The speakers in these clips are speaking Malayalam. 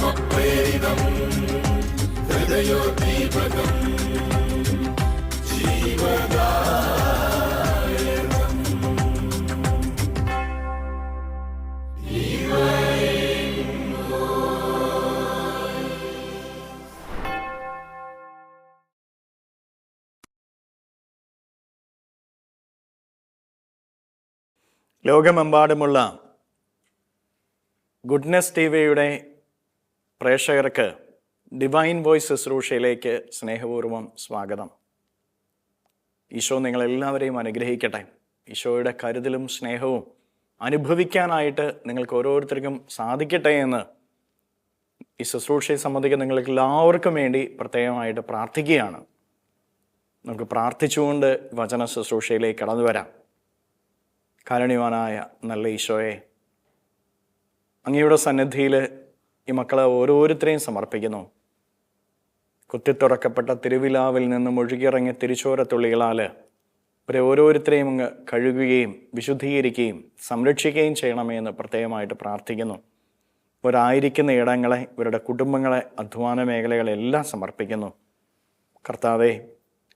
ആത്മപ്രേരിതം ഹൃദയോദ്ദീപകം ജീവദായകം. ലോകമെമ്പാടുമുള്ള ഗുഡ്നെസ് ടി വിയുടെ പ്രേക്ഷകർക്ക് ഡിവൈൻ വോയ്സ് ശുശ്രൂഷയിലേക്ക് സ്നേഹപൂർവ്വം സ്വാഗതം. ഈശോ നിങ്ങളെല്ലാവരെയും അനുഗ്രഹിക്കട്ടെ. ഈശോയുടെ കരുതലും സ്നേഹവും അനുഭവിക്കാനായിട്ട് നിങ്ങൾക്ക് ഓരോരുത്തർക്കും സാധിക്കട്ടെ എന്ന് ഈ ശുശ്രൂഷയെ സംബന്ധിക്കുന്ന നിങ്ങൾക്ക് എല്ലാവർക്കും വേണ്ടി പ്രത്യേകമായിട്ട് പ്രാർത്ഥിക്കുകയാണ്. നമുക്ക് പ്രാർത്ഥിച്ചുകൊണ്ട് വചന ശുശ്രൂഷയിലേക്ക് കടന്നു വരാം. കാരുണ്യവാനായ നല്ല ഈശോയെ, അങ്ങയുടെ സന്നിധിയിൽ ഈ മക്കളെ ഓരോരുത്തരെയും സമർപ്പിക്കുന്നു. കുത്തിത്തുറക്കപ്പെട്ട തിരുവിലാവിൽ നിന്നും ഒഴുകിയിറങ്ങിയ തിരിച്ചോരത്തുള്ളികളാൽ ഇവരെ ഓരോരുത്തരെയും അങ്ങ് കഴുകുകയും വിശുദ്ധീകരിക്കുകയും സംരക്ഷിക്കുകയും ചെയ്യണമേ എന്ന് പ്രത്യേകമായിട്ട് പ്രാർത്ഥിക്കുന്നു. ഇവരായിരിക്കുന്ന ഇടങ്ങളെ, ഇവരുടെ കുടുംബങ്ങളെ, അധ്വാന മേഖലകളെല്ലാം സമർപ്പിക്കുന്നു. കർത്താവേ,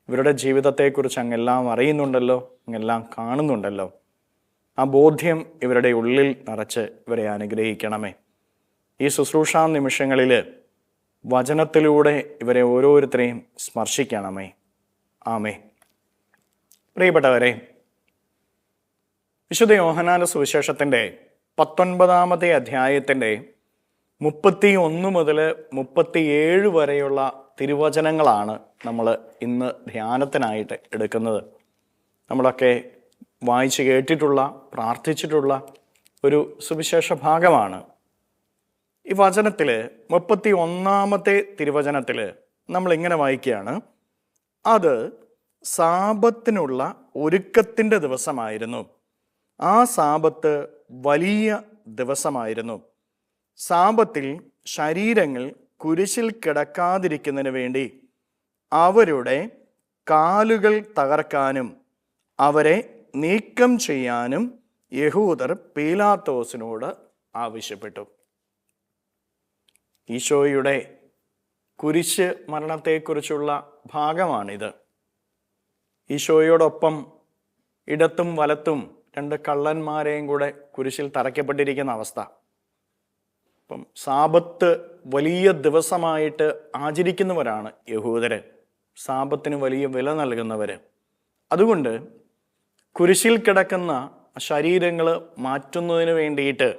ഇവരുടെ ജീവിതത്തെക്കുറിച്ച് അങ്ങെല്ലാം അറിയുന്നുണ്ടല്ലോ, അങ്ങെല്ലാം കാണുന്നുണ്ടല്ലോ. ആ ബോധ്യം ഇവരുടെ ഉള്ളിൽ നിറച്ച് ഇവരെ അനുഗ്രഹിക്കണമേ. ഈ ശുശ്രൂഷാ നിമിഷങ്ങളിൽ വചനത്തിലൂടെ ഇവരെ ഓരോരുത്തരെയും സ്പർശിക്കണമേ. ആമേ. പ്രിയപ്പെട്ടവരെ, വിശുദ്ധ യോഹന്നാന്റെ സുവിശേഷത്തിൻ്റെ 19-ാമത്തെ അധ്യായത്തിൻ്റെ 31 മുതൽ 37 വരെയുള്ള തിരുവചനങ്ങളാണ് നമ്മൾ ഇന്ന് ധ്യാനത്തിനായിട്ട് എടുക്കുന്നത്. നമ്മളൊക്കെ വായിച്ച് കേട്ടിട്ടുള്ള, പ്രാർത്ഥിച്ചിട്ടുള്ള ഒരു സുവിശേഷ ഭാഗമാണ്. ഈ വചനത്തിൽ 31-ാമത്തെ തിരുവചനത്തിൽ നമ്മളിങ്ങനെ വായിക്കുകയാണ്: അത് സാബത്തിനുള്ള ഒരുക്കത്തിൻ്റെ ദിവസമായിരുന്നു. ആ സാബത്ത് വലിയ ദിവസമായിരുന്നു. സാബത്തിൽ ശരീരങ്ങൾ കുരിശിൽ കിടക്കാതിരിക്കുന്നതിന് വേണ്ടി അവരുടെ കാലുകൾ തകർക്കാനും അവരെ നീക്കം ചെയ്യാനും യഹൂദർ പീലാത്തോസിനോട് ആവശ്യപ്പെട്ടു. ഈശോയുടെ കുരിശ് മരണത്തെക്കുറിച്ചുള്ള ഭാഗമാണിത്. ഈശോയോടൊപ്പം ഇടത്തും വലത്തും 2 കള്ളന്മാരെയും കൂടെ കുരിശിൽ തറയ്ക്കപ്പെട്ടിരിക്കുന്ന അവസ്ഥ. അപ്പം സാബത്ത് വലിയ ദിവസമായിട്ട് ആചരിക്കുന്നവരാണ് യഹൂദര്. സാബത്തിന് വലിയ വില നൽകുന്നവർ. അതുകൊണ്ട് കുരിശിൽ കിടക്കുന്ന ശരീരങ്ങൾ മാറ്റുന്നതിന് വേണ്ടിയിട്ട്,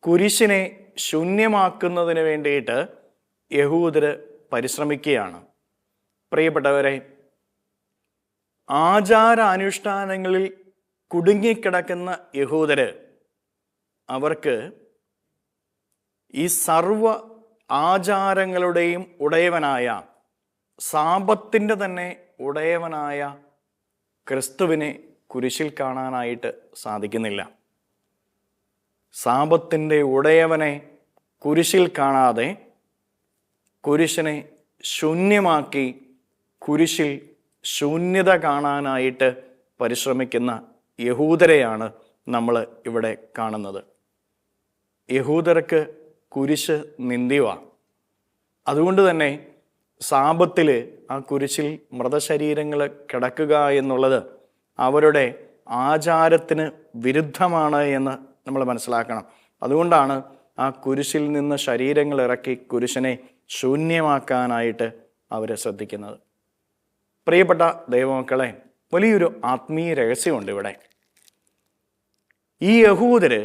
കുരിശിനെ ശൂന്യമാക്കുന്നതിന് വേണ്ടിയിട്ട് യഹൂദര് പരിശ്രമിക്കുകയാണ്. പ്രിയപ്പെട്ടവരെ, ആചാരാനുഷ്ഠാനങ്ങളിൽ കുടുങ്ങിക്കിടക്കുന്ന യഹൂദര്, അവർക്ക് ഈ സർവ ആചാരങ്ങളുടെയും ഉടയവനായ, സാബത്തിൻ്റെ തന്നെ ഉടയവനായ ക്രിസ്തുവിനെ കുരിശിൽ കാണാനായിട്ട് സാധിക്കുന്നില്ല. സാബത്തിൻ്റെ ഉടയവനെ കുരിശിൽ കാണാതെ കുരിശിനെ ശൂന്യമാക്കി കുരിശിൽ ശൂന്യത കാണാനായിട്ട് പരിശ്രമിക്കുന്ന യഹൂദരെയാണ് നമ്മൾ ഇവിടെ കാണുന്നത്. യഹൂദർക്ക് കുരിശ് നിന്ദ്യമാണ്. അതുകൊണ്ട് തന്നെ സാബത്തിൽ ആ കുരിശിൽ മൃതശരീരങ്ങൾ കിടക്കുക എന്നുള്ളത് അവരുടെ ആചാരത്തിന് വിരുദ്ധമാണ് എന്ന് നമ്മൾ മനസ്സിലാക്കണം. അതുകൊണ്ടാണ് ആ കുരിശിൽ നിന്ന് ശരീരങ്ങൾ ഇറക്കി കുരിശിനെ ശൂന്യമാക്കാനായിട്ട് അവർ ശ്രദ്ധിക്കുന്നത്. പ്രിയപ്പെട്ട ദൈവമക്കളെ, വലിയൊരു ആത്മീയ രഹസ്യമുണ്ട് ഇവിടെ. ഈ യഹൂദര്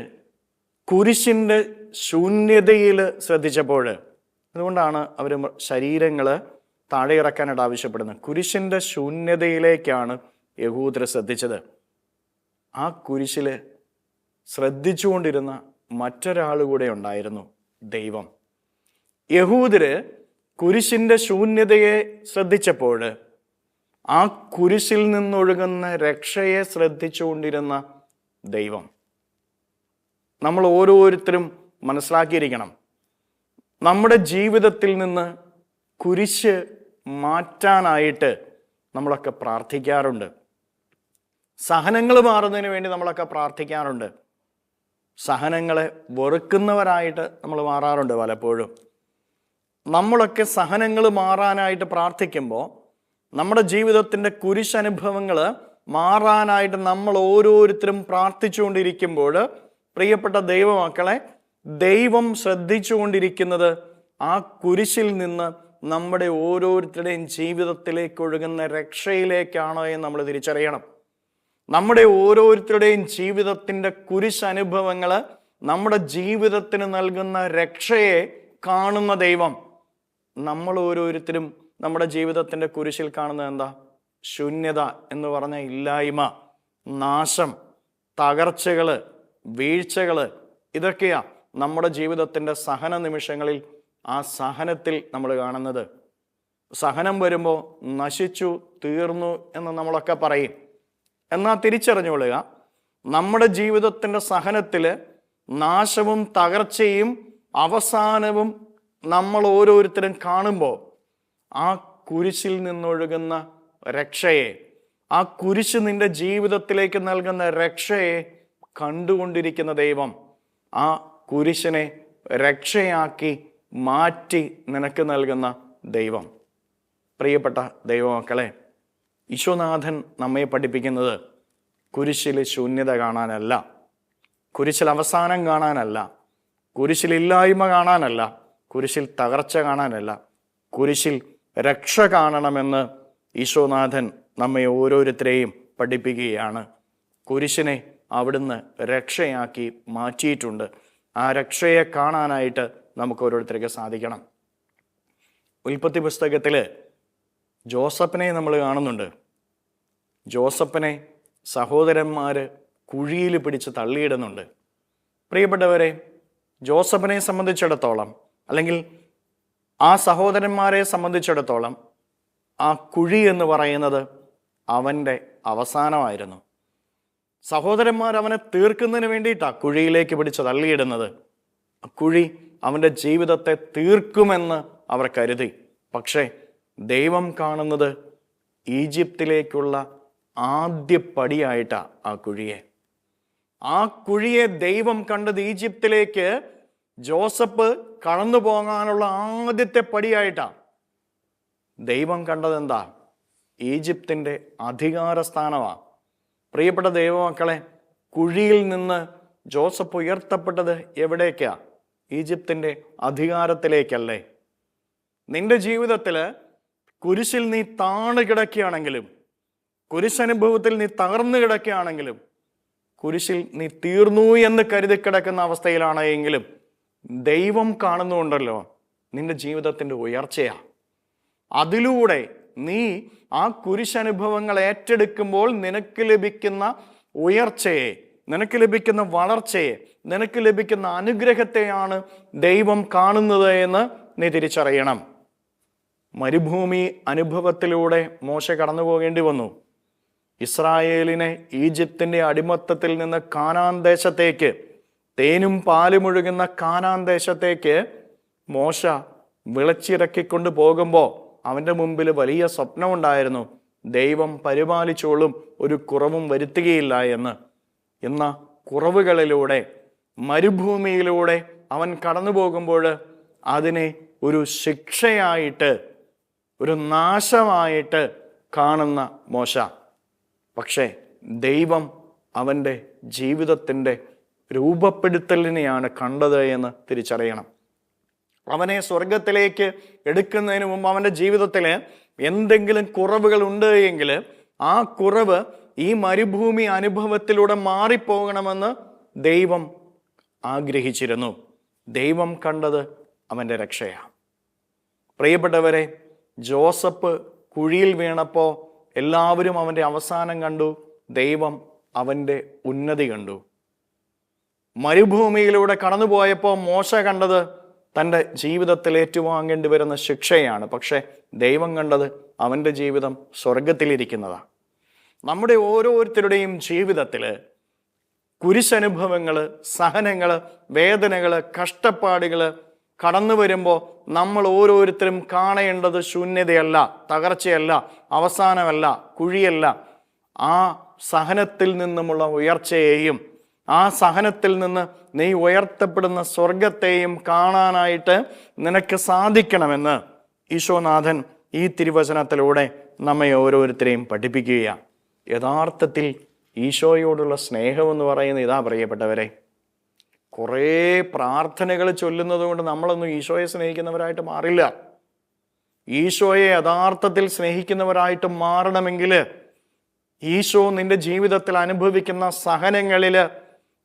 കുരിശിൻ്റെ ശൂന്യതയിൽ ശ്രദ്ധിച്ചപ്പോൾ, അതുകൊണ്ടാണ് അവർ ശരീരങ്ങൾ താഴെ ഇറക്കാനായിട്ട് ആവശ്യപ്പെടുന്നത്. കുരിശിൻ്റെ ശൂന്യതയിലേക്കാണ് യഹൂദർ ശ്രദ്ധിച്ചത്. ആ കുരിശിൽ ശ്രദ്ധിച്ചുകൊണ്ടിരുന്ന മറ്റൊരാൾ കൂടെ ഉണ്ടായിരുന്നു, ദൈവം. യഹൂദര് കുരിശിൻ്റെ ശൂന്യതയെ ശ്രദ്ധിച്ചപ്പോൾ ആ കുരിശിൽ നിന്നൊഴുകുന്ന രക്ഷയെ ശ്രദ്ധിച്ചുകൊണ്ടിരുന്ന ദൈവം. നമ്മൾ ഓരോരുത്തരും മനസ്സിലാക്കിയിരിക്കണം, നമ്മുടെ ജീവിതത്തിൽ നിന്ന് കുരിശ് മാറ്റാനായിട്ട് നമ്മളൊക്കെ പ്രാർത്ഥിക്കാറുണ്ട്. സഹനങ്ങൾ മാറുന്നതിന് വേണ്ടി നമ്മളൊക്കെ പ്രാർത്ഥിക്കാറുണ്ട്. സഹനങ്ങളെ വെറുക്കുന്നവരായിട്ട് നമ്മൾ മാറാറുണ്ട് പലപ്പോഴും. നമ്മളൊക്കെ സഹനങ്ങൾ മാറാനായിട്ട് പ്രാർത്ഥിക്കുമ്പോൾ, നമ്മുടെ ജീവിതത്തിൻ്റെ കുരിശനുഭവങ്ങൾ മാറാനായിട്ട് നമ്മൾ ഓരോരുത്തരും പ്രാർത്ഥിച്ചുകൊണ്ടിരിക്കുമ്പോൾ, പ്രിയപ്പെട്ട ദൈവമക്കളെ, ദൈവം ശ്രദ്ധിച്ചുകൊണ്ടിരിക്കുന്നത് ആ കുരിശിൽ നിന്ന് നമ്മുടെ ഓരോരുത്തരുടെയും ജീവിതത്തിലേക്ക് ഒഴുകുന്ന രക്ഷയിലേക്കാണോ എന്ന് നമ്മൾ തിരിച്ചറിയണം. നമ്മുടെ ഓരോരുത്തരുടെയും ജീവിതത്തിൻ്റെ കുരിശനുഭവങ്ങൾ നമ്മുടെ ജീവിതത്തിന് നൽകുന്ന രക്ഷയെ കാണുന്ന ദൈവം. നമ്മൾ ഓരോരുത്തരും നമ്മുടെ ജീവിതത്തിൻ്റെ കുരിശിൽ കാണുന്നത് എന്താ? ശൂന്യത എന്ന് പറഞ്ഞ ഇല്ലായ്മ, നാശം, തകർച്ചകൾ, വീഴ്ചകൾ. ഇതൊക്കെയാ നമ്മുടെ ജീവിതത്തിൻ്റെ സഹന നിമിഷങ്ങളിൽ, ആ സഹനത്തിൽ നമ്മൾ കാണുന്നത്. സഹനം വരുമ്പോൾ നശിച്ചു, തീർന്നു എന്ന് നമ്മളൊക്കെ പറയും. എന്നാൽ തിരിച്ചറിഞ്ഞുകൊള്ളുക, നമ്മുടെ ജീവിതത്തിൻ്റെ സഹനത്തിൽ നാശവും തകർച്ചയും അവസാനവും നമ്മൾ ഓരോരുത്തരും കാണുമ്പോൾ, ആ കുരിശിൽ നിന്നൊഴുകുന്ന രക്ഷയെ, ആ കുരിശ് നിന്റെ ജീവിതത്തിലേക്ക് നൽകുന്ന രക്ഷയെ കണ്ടുകൊണ്ടിരിക്കുന്ന ദൈവം, ആ കുരിശിനെ രക്ഷയാക്കി മാറ്റി നിനക്ക് നൽകുന്ന ദൈവം. പ്രിയപ്പെട്ട ദൈവമക്കളെ, ഈശോനാഥൻ നമ്മെ പഠിപ്പിക്കുന്നത് കുരിശിൽ ശൂന്യത കാണാനല്ല, കുരിശിൽ അവസാനം കാണാനല്ല, കുരിശിൽ ഇല്ലായ്മ കാണാനല്ല, കുരിശിൽ തകർച്ച കാണാനല്ല, കുരിശിൽ രക്ഷ കാണണമെന്ന് ഈശോനാഥൻ നമ്മെ ഓരോരുത്തരെയും പഠിപ്പിക്കുകയാണ്. കുരിശിനെ അവിടുന്ന് രക്ഷയാക്കി മാറ്റിയിട്ടുണ്ട്. ആ രക്ഷയെ കാണാനായിട്ട് നമുക്ക് ഓരോരുത്തർക്ക് സാധിക്കണം. ഉൽപ്പത്തി പുസ്തകത്തിൽ ജോസഫിനെ നമ്മൾ കാണുന്നുണ്ട്. ജോസഫിനെ സഹോദരന്മാർ കുഴിയിൽ പിടിച്ച് തള്ളിയിടുന്നുണ്ട്. പ്രിയപ്പെട്ടവരെ, ജോസഫിനെ സംബന്ധിച്ചിടത്തോളം, അല്ലെങ്കിൽ ആ സഹോദരന്മാരെ സംബന്ധിച്ചിടത്തോളം, ആ കുഴി എന്ന് പറയുന്നത് അവൻ്റെ അവസാനമായിരുന്നു. സഹോദരന്മാർ അവനെ തീർക്കുന്നതിന് വേണ്ടിയിട്ടാണ് കുഴിയിലേക്ക് പിടിച്ച് തള്ളിയിടുന്നത്. കുഴി അവൻ്റെ ജീവിതത്തെ തീർക്കുമെന്ന് അവർ കരുതി. പക്ഷേ ദൈവം കാണുന്നത് ഈജിപ്തിലേക്കുള്ള ആദ്യ പടിയായിട്ടാണ് ആ കുഴിയെ. ആ കുഴിയെ ദൈവം കണ്ടത് ഈജിപ്തിലേക്ക് ജോസഫ് കടന്നു പോകാനുള്ള ആദ്യത്തെ പടിയായിട്ടാണ്. ദൈവം കണ്ടത് എന്താ? ഈജിപ്തിൻ്റെ അധികാര സ്ഥാനമാണ്. പ്രിയപ്പെട്ട ദൈവമക്കളെ, കുഴിയിൽ നിന്ന് ജോസഫ് ഉയർത്തപ്പെട്ടത് എവിടേക്കാ? ഈജിപ്തിൻ്റെ അധികാരത്തിലേക്കല്ലേ? നിന്റെ ജീവിതത്തിൽ കുരിശിൽ നീ താണു കിടക്കുകയാണെങ്കിലും, കുരിശനുഭവത്തിൽ നീ തകർന്നു കിടക്കുകയാണെങ്കിലും, കുരിശിൽ നീ തീർന്നു എന്ന് കരുതി കിടക്കുന്ന അവസ്ഥയിലാണെങ്കിലും, ദൈവം കാണുന്നുണ്ടല്ലോ നിന്റെ ജീവിതത്തിൻ്റെ ഉയർച്ചയാ. അതിലൂടെ നീ ആ കുരിശനുഭവങ്ങൾ ഏറ്റെടുക്കുമ്പോൾ നിനക്ക് ലഭിക്കുന്ന ഉയർച്ചയെ, നിനക്ക് ലഭിക്കുന്ന വളർച്ചയെ, നിനക്ക് ലഭിക്കുന്ന അനുഗ്രഹത്തെയാണ് ദൈവം കാണുന്നത് എന്ന് നീ തിരിച്ചറിയണം. മരുഭൂമി അനുഭവത്തിലൂടെ മോശ കടന്നു പോകേണ്ടി വന്നു. ഇസ്രായേലിനെ ഈജിപ്തിൻ്റെ അടിമത്തത്തിൽ നിന്ന് കാനാൻ ദേശത്തേക്ക്, തേനും പാലും ഒഴുകുന്ന കാനാൻ ദേശത്തേക്ക് മോശ വിളച്ചിറക്കിക്കൊണ്ട് പോകുമ്പോൾ അവൻ്റെ മുമ്പിൽ വലിയ സ്വപ്നമുണ്ടായിരുന്നു. ദൈവം പരിപാലിച്ചോളും, ഒരു കുറവും വരുത്തുകയില്ല എന്ന്. എന്ന കുറവുകളിലൂടെ, മരുഭൂമിയിലൂടെ അവൻ കടന്നു പോകുമ്പോൾ അതിനെ ഒരു ശിക്ഷയായിട്ട്, ഒരു നാശമായിട്ട് കാണുന്ന മോശ. പക്ഷേ ദൈവം അവൻ്റെ ജീവിതത്തിൻ്റെ രൂപപ്പെടുത്തലിനെയാണ് കണ്ടത് എന്ന് തിരിച്ചറിയണം. അവനെ സ്വർഗത്തിലേക്ക് എടുക്കുന്നതിന് മുമ്പ് അവൻ്റെ ജീവിതത്തിൽ എന്തെങ്കിലും കുറവുകൾ ഉണ്ട് എങ്കിൽ ആ കുറവ് ഈ മരുഭൂമി അനുഭവത്തിലൂടെ മാറിപ്പോകണമെന്ന് ദൈവം ആഗ്രഹിച്ചിരുന്നു. ദൈവം കണ്ടത് അവൻ്റെ രക്ഷയാണ്. പ്രിയപ്പെട്ടവരെ, ജോസഫ് കുഴിയിൽ വീണപ്പോൾ എല്ലാവരും അവൻ്റെ അവസാനം കണ്ടു, ദൈവം അവൻ്റെ ഉന്നതി കണ്ടു. മരുഭൂമിയിലൂടെ കടന്നുപോയപ്പോൾ മോശ കണ്ടത് തൻ്റെ ജീവിതത്തിൽ ഏറ്റുവാങ്ങേണ്ടി വരുന്ന ശിക്ഷയാണ്. പക്ഷെ ദൈവം കണ്ടത് അവൻ്റെ ജീവിതം സ്വർഗത്തിലിരിക്കുന്നതാണ്. നമ്മുടെ ഓരോരുത്തരുടെയും ജീവിതത്തിൽ കുരിശനുഭവങ്ങൾ, സഹനങ്ങൾ, വേദനകൾ, കഷ്ടപ്പാടുകൾ കടന്നു വരുമ്പോൾ നമ്മൾ ഓരോരുത്തരും കാണേണ്ടത് ശൂന്യതയല്ല, തകർച്ചയല്ല, അവസാനമല്ല, കുഴിയല്ല. ആ സഹനത്തിൽ നിന്നുമുള്ള ഉയർച്ചയെയും ആ സഹനത്തിൽ നിന്ന് നീ ഉയർത്തപ്പെടുന്ന സ്വർഗത്തെയും കാണാനായിട്ട് നിനക്ക് സാധിക്കണമെന്ന് ഈശോനാഥൻ ഈ തിരുവചനത്തിലൂടെ നമ്മെ ഓരോരുത്തരെയും പഠിപ്പിക്കുകയാണ്. യഥാർത്ഥത്തിൽ ഈശോയോടുള്ള സ്നേഹമെന്ന് പറയുന്നത് ഇതാ പ്രിയപ്പെട്ടവരെ. കുറേ പ്രാർത്ഥനകൾ ചൊല്ലുന്നത് കൊണ്ട് നമ്മളൊന്നും ഈശോയെ സ്നേഹിക്കുന്നവരായിട്ട് മാറില്ല. ഈശോയെ യഥാർത്ഥത്തിൽ സ്നേഹിക്കുന്നവരായിട്ട് മാറണമെങ്കിൽ ഈശോ നിന്റെ ജീവിതത്തിൽ അനുഭവിക്കുന്ന സഹനങ്ങളിൽ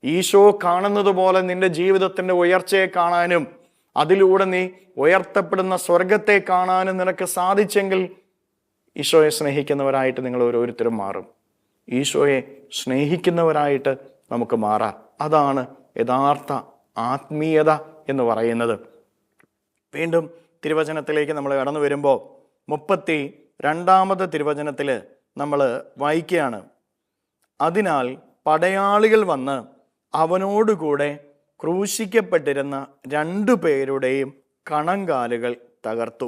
ഈശോ കാണുന്നത് പോലെ നിന്റെ ജീവിതത്തിൻ്റെ ഉയർച്ചയെ കാണാനും അതിലൂടെ നീ ഉയർത്തപ്പെടുന്ന സ്വർഗത്തെ കാണാനും നിനക്ക് സാധിച്ചെങ്കിൽ ഈശോയെ സ്നേഹിക്കുന്നവരായിട്ട് നിങ്ങൾ ഓരോരുത്തരും മാറും. ഈശോയെ സ്നേഹിക്കുന്നവരായിട്ട് നമുക്ക് മാറാം. അതാണ് യഥാർത്ഥ ആത്മീയത എന്ന് പറയുന്നത്. വീണ്ടും തിരുവചനത്തിലേക്ക് നമ്മൾ കടന്നു വരുമ്പോൾ 32 തിരുവചനത്തിൽ നമ്മൾ വായിക്കുകയാണ്. അതിനാൽ പടയാളികൾ വന്ന് അവനോടുകൂടെ ക്രൂശിക്കപ്പെട്ടിരുന്ന 2 പേരുടെയും കണങ്കാലുകൾ തകർത്തു.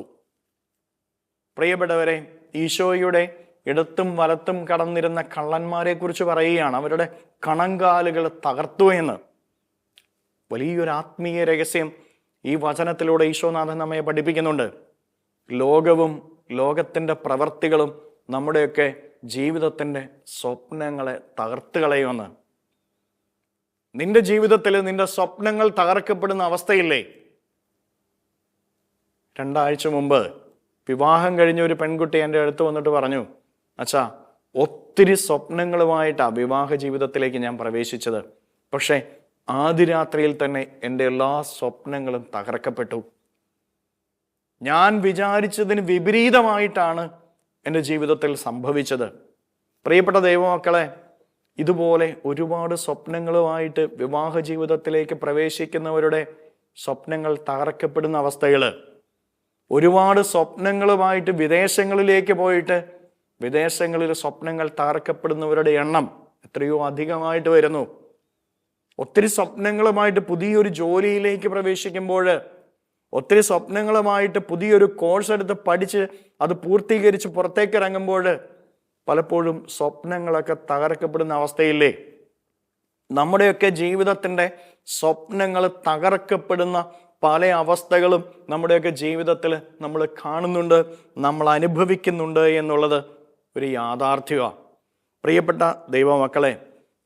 പ്രിയപ്പെട്ടവരെ, ഈശോയുടെ ഇടത്തും വലത്തും കടന്നിരുന്ന കള്ളന്മാരെ കുറിച്ച് പറയുകയാണ്. അവരുടെ കണങ്കാലുകൾ തകർത്തു എന്ന്. വലിയൊരു ആത്മീയ രഹസ്യം ഈ വചനത്തിലൂടെ ഈശോനാഥൻ നമ്മെ പഠിപ്പിക്കുന്നുണ്ട്. ലോകവും ലോകത്തിൻ്റെ പ്രവർത്തികളും നമ്മുടെയൊക്കെ ജീവിതത്തിൻ്റെ സ്വപ്നങ്ങളെ തകർത്ത് കളയുമെന്ന്. നിന്റെ ജീവിതത്തിൽ നിന്റെ സ്വപ്നങ്ങൾ തകർക്കപ്പെടുന്ന അവസ്ഥയില്ലേ? 2 ആഴ്ച മുമ്പ് വിവാഹം കഴിഞ്ഞ ഒരു പെൺകുട്ടി എൻ്റെ അടുത്ത് വന്നിട്ട് പറഞ്ഞു, അച്ഛാ, ഒത്തിരി സ്വപ്നങ്ങളുമായിട്ടാണ് വിവാഹ ജീവിതത്തിലേക്ക് ഞാൻ പ്രവേശിച്ചത്. പക്ഷേ ആദ്യ രാത്രിയിൽ തന്നെ എൻ്റെ എല്ലാ സ്വപ്നങ്ങളും തകർക്കപ്പെട്ടു. ഞാൻ വിചാരിച്ചതിന് വിപരീതമായിട്ടാണ് എൻ്റെ ജീവിതത്തിൽ സംഭവിച്ചത്. പ്രിയപ്പെട്ട ദൈവമക്കളെ, ഇതുപോലെ ഒരുപാട് സ്വപ്നങ്ങളുമായിട്ട് വിവാഹ ജീവിതത്തിലേക്ക് പ്രവേശിക്കുന്നവരുടെ സ്വപ്നങ്ങൾ തകർക്കപ്പെടുന്ന അവസ്ഥകൾ, ഒരുപാട് സ്വപ്നങ്ങളുമായിട്ട് വിദേശങ്ങളിലേക്ക് പോയിട്ട് വിദേശങ്ങളിൽ സ്വപ്നങ്ങൾ തകർക്കപ്പെടുന്നവരുടെ എണ്ണം എത്രയോ അധികമായിട്ട് വരുന്നു. ഒത്തിരി സ്വപ്നങ്ങളുമായിട്ട് പുതിയൊരു ജോലിയിലേക്ക് പ്രവേശിക്കുമ്പോൾ, ഒത്തിരി സ്വപ്നങ്ങളുമായിട്ട് പുതിയൊരു കോഴ്സ് എടുത്ത് പഠിച്ച് അത് പൂർത്തീകരിച്ച് പുറത്തേക്ക് ഇറങ്ങുമ്പോൾ പലപ്പോഴും സ്വപ്നങ്ങളൊക്കെ തകർക്കപ്പെടുന്ന അവസ്ഥയില്ലേ? നമ്മുടെയൊക്കെ ജീവിതത്തിൻ്റെ സ്വപ്നങ്ങൾ തകർക്കപ്പെടുന്ന പല അവസ്ഥകളും നമ്മുടെയൊക്കെ ജീവിതത്തിൽ നമ്മൾ കാണുന്നുണ്ട്, നമ്മൾ അനുഭവിക്കുന്നുണ്ട് എന്നുള്ളത് ഒരു യാഥാർത്ഥ്യമാണ്. പ്രിയപ്പെട്ട ദൈവമക്കളെ,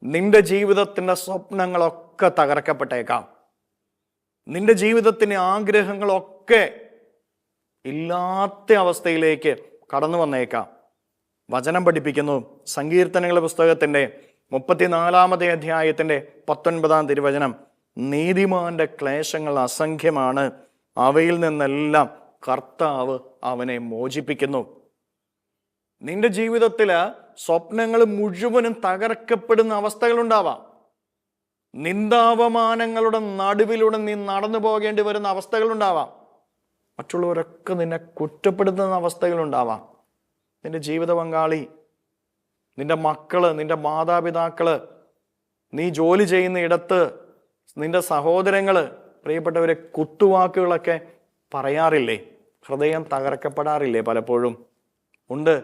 നിന്റെ ജീവിതത്തിൻ്റെ സ്വപ്നങ്ങളൊക്കെ തകർക്കപ്പെട്ടേക്കാം. നിന്റെ ജീവിതത്തിൻ്റെ ആഗ്രഹങ്ങളൊക്കെ ഇല്ലാത്ത അവസ്ഥയിലേക്ക് കടന്നു വന്നേക്കാം. വചനം പഠിപ്പിക്കുന്നു. സങ്കീർത്തനങ്ങളുടെ പുസ്തകത്തിൻ്റെ 34 അധ്യായത്തിൻ്റെ 19 തിരുവചനം, നീതിമാന്റെ ക്ലേശങ്ങൾ അസംഖ്യമാണ്, അവയിൽ നിന്നെല്ലാം കർത്താവ് അവനെ മോചിപ്പിക്കുന്നു. നിന്റെ ജീവിതത്തിൽ സ്വപ്നങ്ങൾ മുഴുവനും തകർക്കപ്പെടുന്ന അവസ്ഥകളുണ്ടാവാം. നിന്ദാപമാനങ്ങളുടെ നടുവിലൂടെ നീ നടന്നു പോകേണ്ടി വരുന്ന അവസ്ഥകളുണ്ടാവാം. മറ്റുള്ളവരൊക്കെ നിന്നെ കുറ്റപ്പെടുത്തുന്ന അവസ്ഥകളുണ്ടാവാം. നിന്റെ ജീവിത പങ്കാളി, നിന്റെ മക്കള്, നിന്റെ മാതാപിതാക്കള്, നീ ജോലി ചെയ്യുന്ന ഇടത്ത് നിന്റെ സഹോദരങ്ങള്, പ്രിയപ്പെട്ടവരെ, കുത്തുവാക്കുകളൊക്കെ പറയാറില്ലേ? ഹൃദയം തകർക്കപ്പെടാറില്ലേ? പലപ്പോഴും ഉണ്ട്.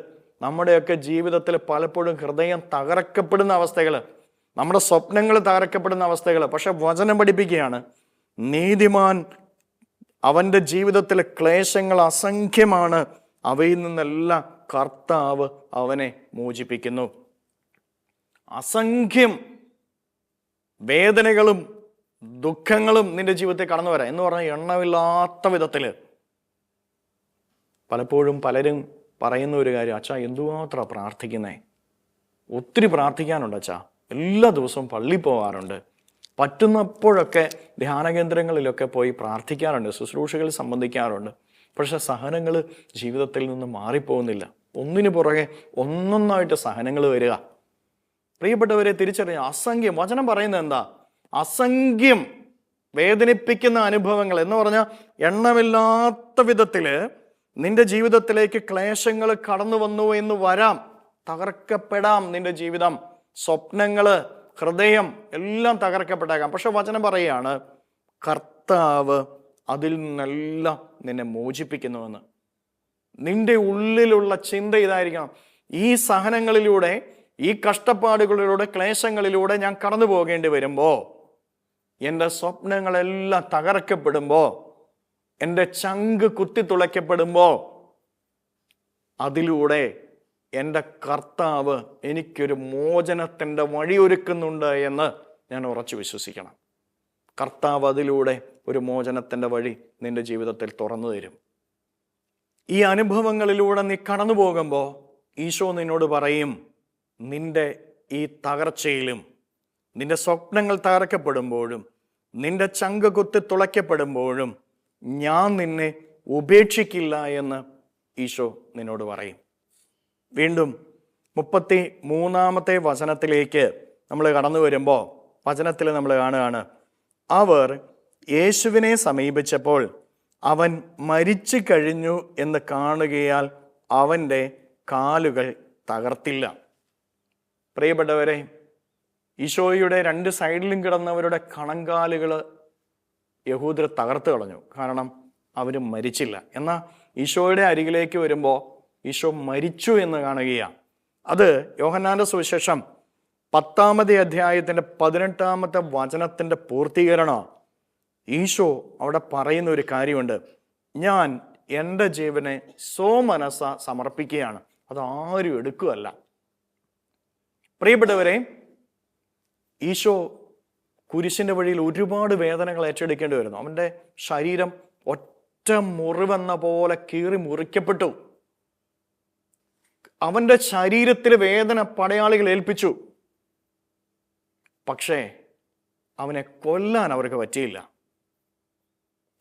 നമ്മുടെയൊക്കെ ജീവിതത്തിൽ പലപ്പോഴും ഹൃദയം തകർക്കപ്പെടുന്ന അവസ്ഥകൾ, നമ്മുടെ സ്വപ്നങ്ങൾ തകർക്കപ്പെടുന്ന അവസ്ഥകൾ. പക്ഷെ വചനം പഠിപ്പിക്കുകയാണ്, നീതിമാൻ അവൻ്റെ ജീവിതത്തിലെ ക്ലേശങ്ങൾ അസംഖ്യമാണ്, അവയിൽ നിന്നെല്ലാം കർത്താവ് അവനെ മോചിപ്പിക്കുന്നു. അസംഖ്യം വേദനകളും ദുഃഖങ്ങളും നിന്റെ ജീവിതത്തിൽ കടന്നു വരാം എന്ന് പറഞ്ഞാൽ എണ്ണമില്ലാത്ത വിധത്തിൽ. പലപ്പോഴും പലരും പറയുന്ന ഒരു കാര്യം, അച്ഛാ എന്തുമാത്രം പ്രാർത്ഥിക്കുന്നേ, ഒത്തിരി പ്രാർത്ഥിക്കാനുണ്ട് അച്ഛാ, എല്ലാ ദിവസവും പള്ളിയിൽ പോകാറുണ്ട്, പറ്റുന്നപ്പോഴൊക്കെ ധ്യാന കേന്ദ്രങ്ങളിലൊക്കെ പോയി പ്രാർത്ഥിക്കാറുണ്ട്, ശുശ്രൂഷകളിൽ സംബന്ധിക്കാറുണ്ട്. പക്ഷെ സഹനങ്ങൾ ജീവിതത്തിൽ നിന്ന് മാറിപ്പോകുന്നില്ല. ഒന്നിനു പുറകെ ഒന്നൊന്നായിട്ട് സഹനങ്ങൾ വരിക. പ്രിയപ്പെട്ടവരെ, തിരിച്ചറിയുക, അസംഖ്യം, വചനം പറയുന്നത് എന്താ? അസംഖ്യം വേദനിപ്പിക്കുന്ന അനുഭവങ്ങൾ എന്ന് പറഞ്ഞാൽ എണ്ണമില്ലാത്ത വിധത്തിൽ നിന്റെ ജീവിതത്തിലേക്ക് ക്ലേശങ്ങൾ കടന്നു വന്നു എന്ന് വരാം. തകർക്കപ്പെടാം നിന്റെ ജീവിതം, സ്വപ്നങ്ങള്, ഹൃദയം എല്ലാം തകർക്കപ്പെട്ടേക്കാം. പക്ഷെ വചനം പറയുകയാണ്, കർത്താവ് അതിൽ നിന്നെല്ലാം നിന്നെ മോചിപ്പിക്കുന്നുവെന്ന്. നിന്റെ ഉള്ളിലുള്ള ചിന്ത ഇതായിരിക്കണം, ഈ സഹനങ്ങളിലൂടെ ഈ കഷ്ടപ്പാടുകളിലൂടെ, ക്ലേശങ്ങളിലൂടെ ഞാൻ കടന്നു പോകേണ്ടി വരുമ്പോൾ, എൻ്റെ സ്വപ്നങ്ങളെല്ലാം തകർക്കപ്പെടുമ്പോൾ, എൻ്റെ ചങ്ക് കുത്തിത്തുളയ്ക്കപ്പെടുമ്പോൾ, അതിലൂടെ എൻ്റെ കർത്താവ് എനിക്കൊരു മോചനത്തിൻ്റെ വഴിയൊരുക്കുന്നുണ്ട് എന്ന് ഞാൻ ഉറച്ചു വിശ്വസിക്കണം. കർത്താവ് അതിലൂടെ ഒരു മോചനത്തിൻ്റെ വഴി നിന്റെ ജീവിതത്തിൽ തുറന്നു തരും. ഈ അനുഭവങ്ങളിലൂടെ നീ കടന്നു പോകുമ്പോൾ ഈശോ നിന്നോട് പറയും, നിന്റെ ഈ തകർച്ചയിലും, നിന്റെ സ്വപ്നങ്ങൾ തകർക്കപ്പെടുമ്പോഴും, നിന്റെ ചങ്ക് കുത്തി തുളയ്ക്കപ്പെടുമ്പോഴും ഞാൻ നിന്നെ ഉപേക്ഷിക്കില്ല എന്ന് ഈശോ നിന്നോട് പറയും. വീണ്ടും 33 വചനത്തിലേക്ക് നമ്മൾ കടന്നു വരുമ്പോൾ വചനത്തിൽ നമ്മൾ കാണുകയാണ്, അവർ യേശുവിനെ സമീപിച്ചപ്പോൾ അവൻ മരിച്ചു കഴിഞ്ഞു എന്ന് കാണുകയാൽ അവൻ്റെ കാലുകൾ തകർത്തില്ല. പ്രിയപ്പെട്ടവരെ, ഈശോയുടെ 2 സൈഡിലും കിടന്നവരുടെ കണങ്കാലുകൾ യഹൂദർ തകർത്ത് കളഞ്ഞു. കാരണം അവർ മരിച്ചില്ല. എന്നാൽ ഈശോയുടെ അരികിലേക്ക് വരുമ്പോൾ ഈശോ മരിച്ചു എന്ന് കാണുകയാണ്. അത് യോഹന്നാന്റെ സുവിശേഷം 10 അധ്യായത്തിൻ്റെ 18 വചനത്തിൻ്റെ പൂർത്തീകരണം. ഈശോ അവിടെ പറയുന്ന ഒരു കാര്യമുണ്ട്, ഞാൻ എൻ്റെ ജീവനെ സ്വമനസ്സ സമർപ്പിക്കുകയാണ്, അത് ആരും എടുക്കുകയല്ല. പ്രിയപ്പെട്ടവരെ, ഈശോ കുരിശിൻ്റെ വഴിയിൽ ഒരുപാട് വേദനകൾ ഏറ്റെടുക്കേണ്ടി വരുന്നു. അവൻ്റെ ശരീരം ഒറ്റ മുറിവെന്ന പോലെ കീറി മുറിക്കപ്പെട്ടു. അവൻ്റെ ശരീരത്തിൽ വേദന പടയാളികൾ ഏൽപ്പിച്ചു. പക്ഷേ അവനെ കൊല്ലാൻ അവർക്ക് പറ്റിയില്ല.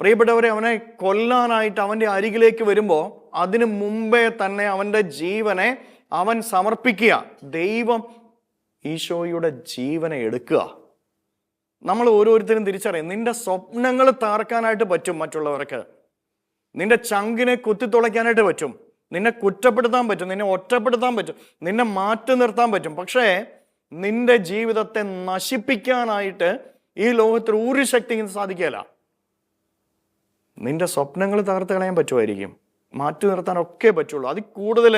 പ്രിയപ്പെട്ടവരെ, അവനെ കൊല്ലാനായിട്ട് അവൻ്റെ അരികിലേക്ക് വരുമ്പോൾ അതിനു മുമ്പേ തന്നെ അവൻ്റെ ജീവനെ അവൻ സമർപ്പിക്കുക. ദൈവം ഈശോയുടെ ജീവനെ എടുക്കുക. നമ്മൾ ഓരോരുത്തരും തിരിച്ചറിയാം, നിന്റെ സ്വപ്നങ്ങൾ തകർക്കാനായിട്ട് പറ്റും മറ്റുള്ളവർക്ക്, നിന്റെ ചങ്കിനെ കുത്തിത്തുളയ്ക്കാനായിട്ട് പറ്റും, നിന്നെ കുറ്റപ്പെടുത്താൻ പറ്റും, നിന്നെ ഒറ്റപ്പെടുത്താൻ പറ്റും, നിന്നെ മാറ്റി നിർത്താൻ പറ്റും. പക്ഷേ നിന്റെ ജീവിതത്തെ നശിപ്പിക്കാനായിട്ട് ഈ ലോകത്തിൽ ഒരു ശക്തിക്കും സാധിക്കില്ല. നിന്റെ സ്വപ്നങ്ങൾ തകർത്ത് കളയാൻ പറ്റുമായിരിക്കും, മാറ്റി നിർത്താനൊക്കെ പറ്റുള്ളൂ. അതിൽ കൂടുതൽ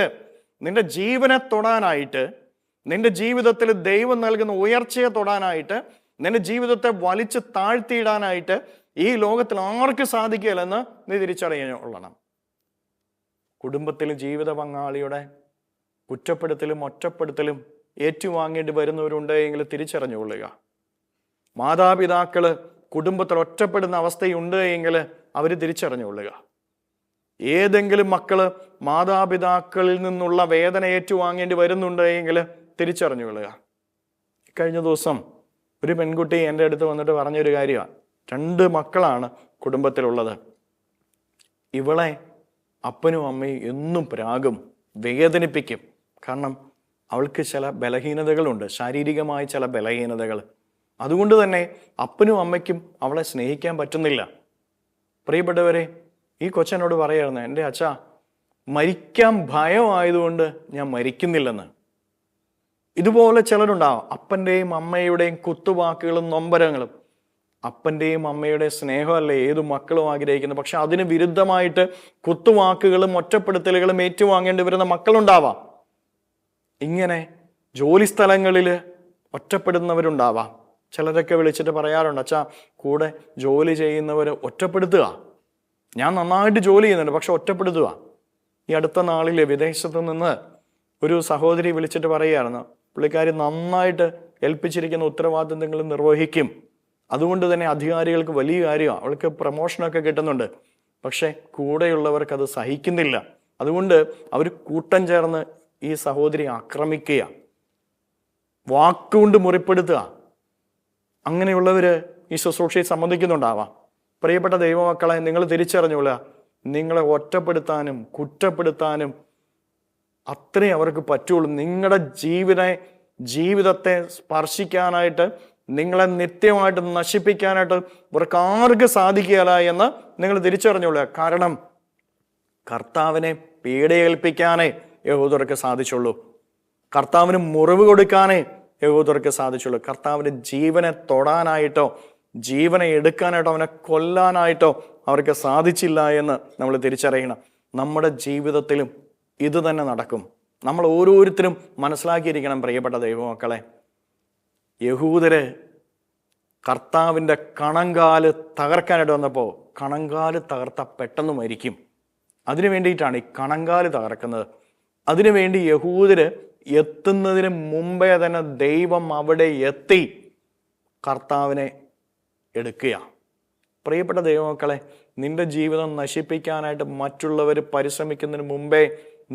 നിന്റെ ജീവനെ തൊടാനായിട്ട്, നിന്റെ ജീവിതത്തിൽ ദൈവം നൽകുന്ന ഉയർച്ചയെ തൊടാനായിട്ട്, നിന്റെ ജീവിതത്തെ വലിച്ച് താഴ്ത്തിയിടാനായിട്ട് ഈ ലോകത്തിൽ ആർക്കും സാധിക്കില്ലെന്ന് നീ തിരിച്ചറിയുള്ളണം. കുടുംബത്തിൽ ജീവിത പങ്കാളിയുടെ കുറ്റപ്പെടുത്തലും ഒറ്റപ്പെടുത്തലും ഏറ്റുവാങ്ങേണ്ടി വരുന്നവരുണ്ട് എങ്കിൽ തിരിച്ചറിഞ്ഞുകൊള്ളുക. മാതാപിതാക്കള് കുടുംബത്തിൽ ഒറ്റപ്പെടുന്ന അവസ്ഥയുണ്ട് എങ്കിൽ അവർ തിരിച്ചറിഞ്ഞുകൊള്ളുക. ഏതെങ്കിലും മക്കള് മാതാപിതാക്കളിൽ നിന്നുള്ള വേദന ഏറ്റുവാങ്ങേണ്ടി വരുന്നുണ്ട് എങ്കിൽ തിരിച്ചറിഞ്ഞുകൊള്ളുക. കഴിഞ്ഞ ദിവസം ഒരു പെൺകുട്ടി എൻ്റെ അടുത്ത് വന്നിട്ട് പറഞ്ഞൊരു കാര്യമാണ്. 2 മക്കളാണ് കുടുംബത്തിലുള്ളത്. ഇവളെ അപ്പനും അമ്മയും എന്നും പ്രാകും, വേദനിപ്പിക്കും. കാരണം അവൾക്ക് ചില ബലഹീനതകളുണ്ട്, ശാരീരികമായ ചില ബലഹീനതകൾ. അതുകൊണ്ട് തന്നെ അപ്പനും അമ്മയ്ക്കും അവളെ സ്നേഹിക്കാൻ പറ്റുന്നില്ല. പ്രിയപ്പെട്ടവരെ, ഈ കൊച്ചനോട് പറയായിരുന്നു, എൻ്റെ അച്ഛാ, മരിക്കാൻ ഭയമായതുകൊണ്ട് ഞാൻ മരിക്കുന്നില്ലെന്ന്. ഇതുപോലെ ചിലരുണ്ടാവും, അപ്പൻ്റെയും അമ്മയുടെയും കുത്തുവാക്കുകളും നൊമ്പരങ്ങളും. അപ്പൻ്റെയും അമ്മയുടെ സ്നേഹമല്ലേ ഏതു മക്കളും ആഗ്രഹിക്കുന്നത്. പക്ഷെ അതിന് വിരുദ്ധമായിട്ട് കുത്തുവാക്കുകളും ഒറ്റപ്പെടുത്തലുകളും ഏറ്റുവാങ്ങേണ്ടി വരുന്ന മക്കളുണ്ടാവാം. ഇങ്ങനെ ജോലി സ്ഥലങ്ങളിൽ ഒറ്റപ്പെടുന്നവരുണ്ടാവാം. ചിലരൊക്കെ വിളിച്ചിട്ട് പറയാറുണ്ട്, അച്ഛാ, കൂടെ ജോലി ചെയ്യുന്നവർ ഒറ്റപ്പെടുത്തുക. ഞാൻ നന്നായിട്ട് ജോലി ചെയ്യുന്നുണ്ട്, പക്ഷെ ഒറ്റപ്പെടുത്തുക. ഈ അടുത്ത നാളിൽ വിദേശത്ത് നിന്ന് ഒരു സഹോദരി വിളിച്ചിട്ട് പറയുകയായിരുന്നു, പുള്ളിക്കാരി നന്നായിട്ട് ഏൽപ്പിച്ചിരിക്കുന്ന ഉത്തരവാദിത്തങ്ങൾ നിർവഹിക്കും, അതുകൊണ്ട് തന്നെ അധികാരികൾക്ക് വലിയ കാര്യമാണ്, അവൾക്ക് പ്രമോഷനൊക്കെ കിട്ടുന്നുണ്ട്. പക്ഷെ കൂടെയുള്ളവർക്ക് അത് സഹിക്കുന്നില്ല. അതുകൊണ്ട് അവർ കൂട്ടം ചേർന്ന് ഈ സഹോദരി ആക്രമിക്കുക, വാക്കുകൊണ്ട് മുറിപ്പെടുത്തുക. അങ്ങനെയുള്ളവർ ഈ ശുശ്രൂഷയെ സംബന്ധിക്കുന്നുണ്ടാവാം. പ്രിയപ്പെട്ട ദൈവമക്കളെ, നിങ്ങൾ തിരിച്ചറിഞ്ഞോളുക, നിങ്ങളെ ഒറ്റപ്പെടുത്താനും കുറ്റപ്പെടുത്താനും അത്രേ അവർക്ക് പറ്റുള്ളൂ. നിങ്ങളുടെ ജീവിതത്തെ സ്പർശിക്കാനായിട്ട്, നിങ്ങളെ നിത്യമായിട്ട് നശിപ്പിക്കാനായിട്ട് ഇവർക്ക് ആർക്ക് സാധിക്കുകയില്ല എന്ന് നിങ്ങൾ തിരിച്ചറിഞ്ഞോളുക. കാരണം കർത്താവിനെ പീഡയേൽപ്പിക്കാനേ യഹൂദർക്ക് സാധിച്ചുള്ളൂ, കർത്താവിന് മുറിവ് കൊടുക്കാനേ യഹൂദർക്ക് സാധിച്ചുള്ളൂ. കർത്താവിൻ്റെ ജീവനെ തൊടാനായിട്ടോ ജീവനെ എടുക്കാനായിട്ടോ അവനെ കൊല്ലാനായിട്ടോ അവർക്ക് സാധിച്ചില്ല എന്ന് നമ്മൾ തിരിച്ചറിയണം. നമ്മുടെ ജീവിതത്തിലും ഇത് തന്നെ നടക്കും. നമ്മൾ ഓരോരുത്തരും മനസ്സിലാക്കിയിരിക്കണം പ്രിയപ്പെട്ട ദൈവമക്കളെ, യഹൂദര് കർത്താവിൻ്റെ കണങ്കാല് തകർക്കാനായിട്ട് വന്നപ്പോൾ കണങ്കാല് തകർത്ത പെട്ടെന്ന് മരിക്കും. അതിനു വേണ്ടിയിട്ടാണ് ഈ കണങ്കാല് തകർക്കുന്നത്. അതിനുവേണ്ടി യഹൂദര് എത്തുന്നതിന് മുമ്പേ തന്നെ ദൈവം അവിടെ എത്തി കർത്താവിനെ എടുക്കുക. പ്രിയപ്പെട്ട ദൈവമക്കളെ, നിന്റെ ജീവിതം നശിപ്പിക്കാനായിട്ട് മറ്റുള്ളവർ പരിശ്രമിക്കുന്നതിന് മുമ്പേ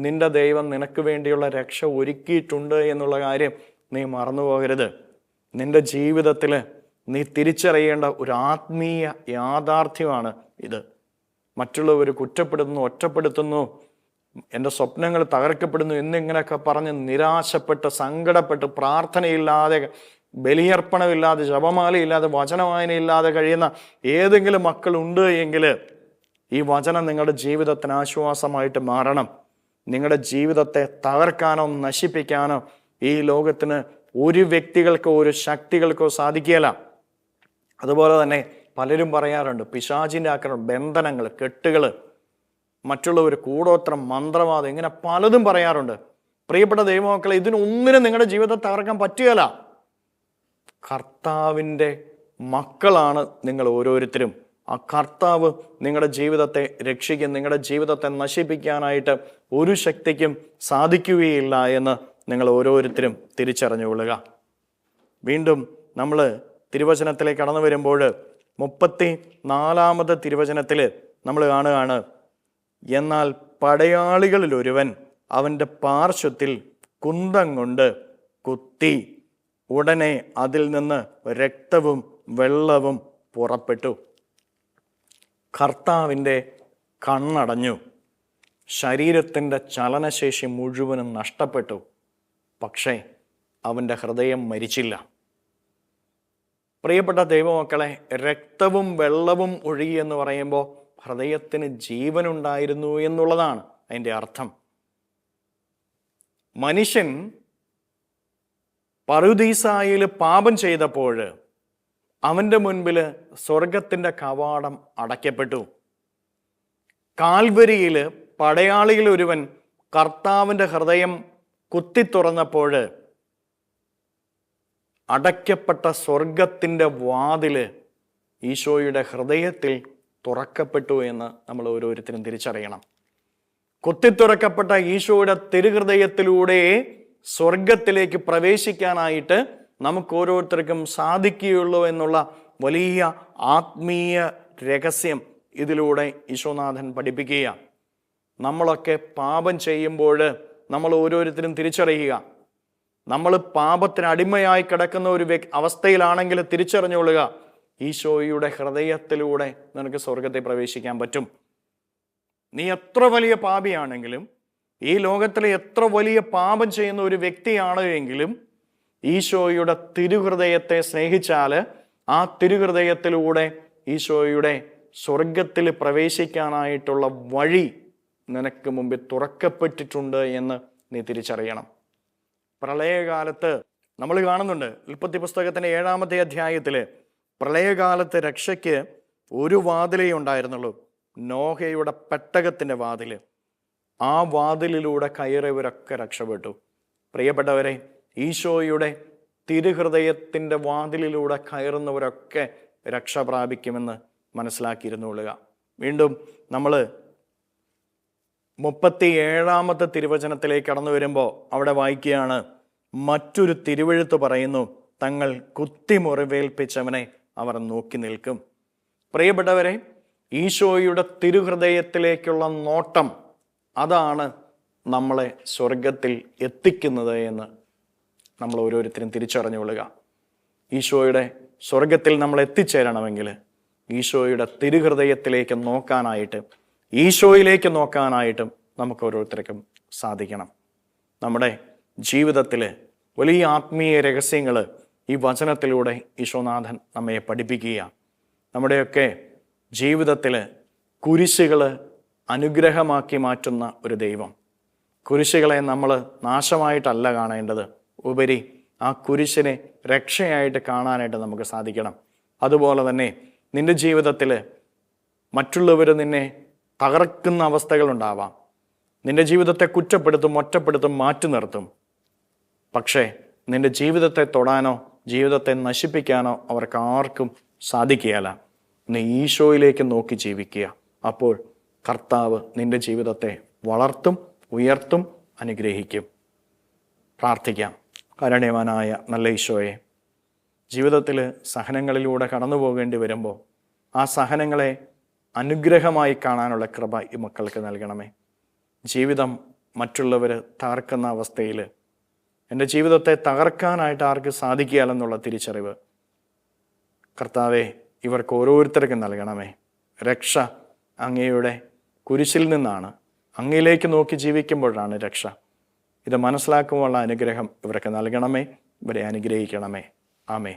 നിന്റെ ദൈവം നിനക്ക് വേണ്ടിയുള്ള രക്ഷ ഒരുക്കിയിട്ടുണ്ട് എന്നുള്ള കാര്യം നീ മറന്നു പോകരുത്. നിന്റെ ജീവിതത്തിൽ നീ തിരിച്ചറിയേണ്ട ഒരു ആത്മീയ യാഥാർത്ഥ്യമാണ് ഇത്. മറ്റുള്ളവർ കുറ്റപ്പെടുന്നു, ഒറ്റപ്പെടുത്തുന്നു, എൻ്റെ സ്വപ്നങ്ങൾ തകർക്കപ്പെടുന്നു എന്നിങ്ങനെയൊക്കെ പറഞ്ഞ് നിരാശപ്പെട്ട് സങ്കടപ്പെട്ട് പ്രാർത്ഥനയില്ലാതെ, ബലിയർപ്പണമില്ലാതെ, ജപമാലയില്ലാതെ, വചനവായനയില്ലാതെ കഴിയുന്ന ഏതെങ്കിലും മക്കളുണ്ട് എങ്കിൽ ഈ വചനം നിങ്ങളുടെ ജീവിതത്തിന് ആശ്വാസമായിട്ട് മാറണം. നിങ്ങളുടെ ജീവിതത്തെ തകർക്കാനോ നശിപ്പിക്കാനോ ഈ ലോകത്തിന് ഒരു വ്യക്തികൾക്കോ ഒരു ശക്തികൾക്കോ സാധിക്കുകയില്ല. അതുപോലെ തന്നെ പലരും പറയാറുണ്ട്, പിശാചിൻ്റെ ആക്രമണം, ബന്ധനങ്ങൾ, കെട്ടുകൾ, മറ്റുള്ളവർ കൂടോത്രം, മന്ത്രവാദം, ഇങ്ങനെ പലതും പറയാറുണ്ട്. പ്രിയപ്പെട്ട ദൈവമക്കളെ, ഇതിനൊന്നിനും നിങ്ങളുടെ ജീവിതത്തെ തകർക്കാൻ പറ്റുകയില്ല. കർത്താവിൻ്റെ മക്കളാണ് നിങ്ങൾ ഓരോരുത്തരും. ആ കർത്താവ് നിങ്ങളുടെ ജീവിതത്തെ രക്ഷിക്കും. നിങ്ങളുടെ ജീവിതത്തെ നശിപ്പിക്കാനായിട്ട് ഒരു ശക്തിക്കും സാധിക്കുകയില്ല എന്ന് നിങ്ങൾ ഓരോരുത്തരും തിരിച്ചറിഞ്ഞുകൊള്ളുക. വീണ്ടും നമ്മൾ തിരുവചനത്തിലേക്ക് കടന്നു വരുമ്പോൾ 34 തിരുവചനത്തിൽ നമ്മൾ കാണുകയാണ്, എന്നാൽ പടയാളികളിൽ ഒരുവൻ അവൻ്റെ പാർശ്വത്തിൽ കുന്തം കൊണ്ട് കുത്തി, ഉടനെ അതിൽ നിന്ന് രക്തവും വെള്ളവും പുറപ്പെട്ടു. കർത്താവിൻ്റെ കണ്ണടഞ്ഞു, ശരീരത്തിൻ്റെ ചലനശേഷി മുഴുവനും നഷ്ടപ്പെട്ടു. പക്ഷേ അവൻ്റെ ഹൃദയം മരിച്ചില്ല. പ്രിയപ്പെട്ട ദൈവമക്കളെ, രക്തവും വെള്ളവും ഒഴുകി എന്ന് പറയുമ്പോൾ ഹൃദയത്തിന് ജീവനുണ്ടായിരുന്നു എന്നുള്ളതാണ് അതിൻ്റെ അർത്ഥം. മനുഷ്യൻ പറുദീസായിൽ പാപം ചെയ്തപ്പോൾ അവൻ്റെ മുൻപിൽ സ്വർഗത്തിൻ്റെ കവാടം അടയ്ക്കപ്പെട്ടു. കാൽവരിയിൽ പടയാളിയിൽ ഒരുവൻ കർത്താവിൻ്റെ ഹൃദയം കുത്തിത്തുറന്നപ്പോൾ അടയ്ക്കപ്പെട്ട സ്വർഗത്തിൻ്റെ വാതില് ഈശോയുടെ ഹൃദയത്തിൽ തുറക്കപ്പെട്ടു എന്ന് നമ്മൾ ഓരോരുത്തരും തിരിച്ചറിയണം. കുത്തിത്തുറക്കപ്പെട്ട ഈശോയുടെ തിരുഹൃദയത്തിലൂടെ സ്വർഗത്തിലേക്ക് പ്രവേശിക്കാനായിട്ട് നമുക്ക് ഓരോരുത്തർക്കും സാധിക്കുകയുള്ളൂ എന്നുള്ള വലിയ ആത്മീയ രഹസ്യം ഇതിലൂടെ ഈശോനാഥൻ പഠിപ്പിക്കുക. നമ്മളൊക്കെ പാപം ചെയ്യുമ്പോൾ നമ്മൾ ഓരോരുത്തരും തിരിച്ചറിയുക, നമ്മൾ പാപത്തിന് അടിമയായി കിടക്കുന്ന ഒരു അവസ്ഥയിലാണെങ്കിൽ തിരിച്ചറിഞ്ഞുകൊള്ളുക, ഈശോയുടെ ഹൃദയത്തിലൂടെ നിനക്ക് സ്വർഗത്തിൽ പ്രവേശിക്കാൻ പറ്റും. നീ എത്ര വലിയ പാപിയാണെങ്കിലും, ഈ ലോകത്തിലെ എത്ര വലിയ പാപം ചെയ്യുന്ന ഒരു വ്യക്തിയാണ് എങ്കിലും, ഈശോയുടെ തിരുഹൃദയത്തെ സ്നേഹിച്ചാൽ ആ തിരുഹൃദയത്തിലൂടെ ഈശോയുടെ സ്വർഗത്തിൽ പ്രവേശിക്കാനായിട്ടുള്ള വഴി നിനക്ക് മുമ്പിൽ തുറക്കപ്പെട്ടിട്ടുണ്ട് എന്ന് നീ തിരിച്ചറിയണം. പ്രളയകാലത്ത് നമ്മൾ കാണുന്നുണ്ട്, ഉൽപ്പത്തി പുസ്തകത്തിൻ്റെ 7-ാമത്തെ അധ്യായത്തിൽ പ്രളയകാലത്ത് രക്ഷയ്ക്ക് ഒരു വാതിലേ ഉണ്ടായിരുന്നുള്ളൂ, നോഹയുടെ പെട്ടകത്തിൻ്റെ വാതിൽ. ആ വാതിലിലൂടെ കയറിയവരൊക്കെ രക്ഷപ്പെട്ടു. പ്രിയപ്പെട്ടവരെ, ഈശോയുടെ തിരുഹൃദയത്തിൻ്റെ വാതിലിലൂടെ കയറുന്നവരൊക്കെ രക്ഷ പ്രാപിക്കുമെന്ന് മനസ്സിലാക്കിയിരുന്നുകൊള്ളുക. വീണ്ടും നമ്മൾ 37-ാമത്തെ തിരുവചനത്തിലേക്ക് കടന്നു വരുമ്പോൾ അവിടെ വായിക്കുകയാണ്, മറ്റൊരു തിരുവെഴുത്ത് പറയുന്നു, തങ്ങൾ കുത്തി മുറിവേൽപ്പിച്ചവനെ അവർ നോക്കി നിൽക്കും. പ്രിയപ്പെട്ടവരെ, ഈശോയുടെ തിരുഹൃദയത്തിലേക്കുള്ള നോട്ടം, അതാണ് നമ്മളെ സ്വർഗത്തിൽ എത്തിക്കുന്നത് എന്ന് നമ്മൾ ഓരോരുത്തരും തിരിച്ചറിഞ്ഞുകൊള്ളുക. ഈശോയുടെ സ്വർഗത്തിൽ നമ്മൾ എത്തിച്ചേരണമെങ്കിൽ ഈശോയുടെ തിരുഹൃദയത്തിലേക്ക് നോക്കാനായിട്ട്, ഈശോയിലേക്ക് നോക്കാനായിട്ടും നമുക്ക് ഓരോരുത്തർക്കും സാധിക്കണം. നമ്മുടെ ജീവിതത്തിൽ വലിയ ആത്മീയ രഹസ്യങ്ങൾ ഈ വചനത്തിലൂടെ ഈശോനാഥൻ നമ്മെ പഠിപ്പിക്കുക. നമ്മുടെയൊക്കെ ജീവിതത്തിൽ കുരിശുകൾ അനുഗ്രഹമാക്കി മാറ്റുന്ന ഒരു ദൈവം. കുരിശുകളെ നമ്മൾ നാശമായിട്ടല്ല കാണേണ്ടത്, ഉപരി ആ കുരിശിനെ രക്ഷയായിട്ട് കാണാനായിട്ട് നമുക്ക് സാധിക്കണം. അതുപോലെ തന്നെ നിന്റെ ജീവിതത്തിൽ മറ്റുള്ളവർ നിന്നെ തകർക്കുന്ന അവസ്ഥകളുണ്ടാവാം. നിന്റെ ജീവിതത്തെ കുറ്റപ്പെടുത്തും, ഒറ്റപ്പെടുത്തും, മാറ്റി നിർത്തും. പക്ഷേ നിന്റെ ജീവിതത്തെ തൊടാനോ ജീവിതത്തെ നശിപ്പിക്കാനോ അവർക്ക് ആർക്കും സാധിക്കുകയില്ല. നീ ഈശോയിലേക്ക് നോക്കി ജീവിക്കുക. അപ്പോൾ കർത്താവ് നിന്റെ ജീവിതത്തെ വളർത്തും, ഉയർത്തും, അനുഗ്രഹിക്കും. പ്രാർത്ഥിക്കാം. കാരുണ്യവാനായ നല്ല ഈശോയെ, ജീവിതത്തിൽ സഹനങ്ങളിലൂടെ കടന്നു പോകേണ്ടി വരുമ്പോൾ ആ സഹനങ്ങളെ അനുഗ്രഹമായി കാണാനുള്ള കൃപ ഈ മക്കൾക്ക് നൽകണമേ. ജീവിതം മറ്റുള്ളവർ തകർക്കുന്ന അവസ്ഥയിൽ എൻ്റെ ജീവിതത്തെ തകർക്കാനായിട്ട് ആർക്ക് സാധിക്കുകയില്ലെന്നുള്ള തിരിച്ചറിവ് കർത്താവെ ഇവർക്ക് ഓരോരുത്തർക്കും നൽകണമേ. രക്ഷ അങ്ങയുടെ കുരിശിൽ നിന്നാണ്. അങ്ങയിലേക്ക് നോക്കി ജീവിക്കുമ്പോഴാണ് രക്ഷ. ഇത് മനസ്സിലാക്കുവാനുള്ള അനുഗ്രഹം ഇവർക്ക് നൽകണമേ. ഇവരെ അനുഗ്രഹിക്കണമേ. ആമേൻ.